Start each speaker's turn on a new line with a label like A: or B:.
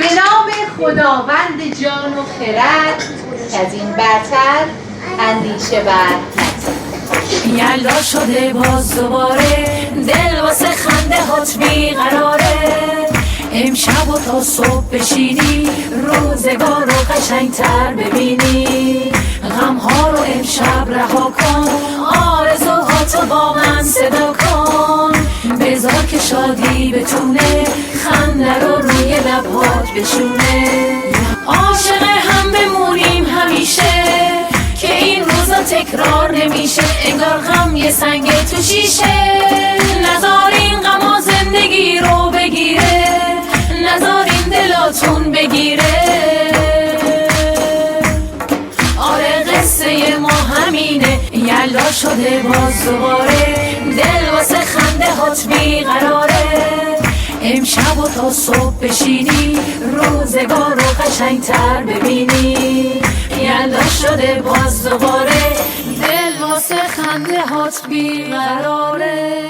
A: به نام خداوند جان و خرد که از این برتر اندیشه بر
B: یلدا شده باز دوباره دل واسه خنده هات بیقراره امشب و تا صبح بشینی روزگار رو قشنگتر ببینی غمها رو امشب رها کن آرزوهاتو با من صدا کن بذار که شادی بتونه خنده رو روی لبهات بشونه عاشق هم بمونیم همیشه که این روزا تکرار نمیشه انگار غم یه سنگ تو شیشه نذار این غما زندگی رو بگیره نذار این دلاتون بگیره آره قصه ما همینه یلدا شده باز دوباره دل واسه خنده هات بیقراره امشب و تا صبح بشینی روزگار رو قشنگتر ببینی یلدا شده باز دوباره دل واسه خنده هات بیقراره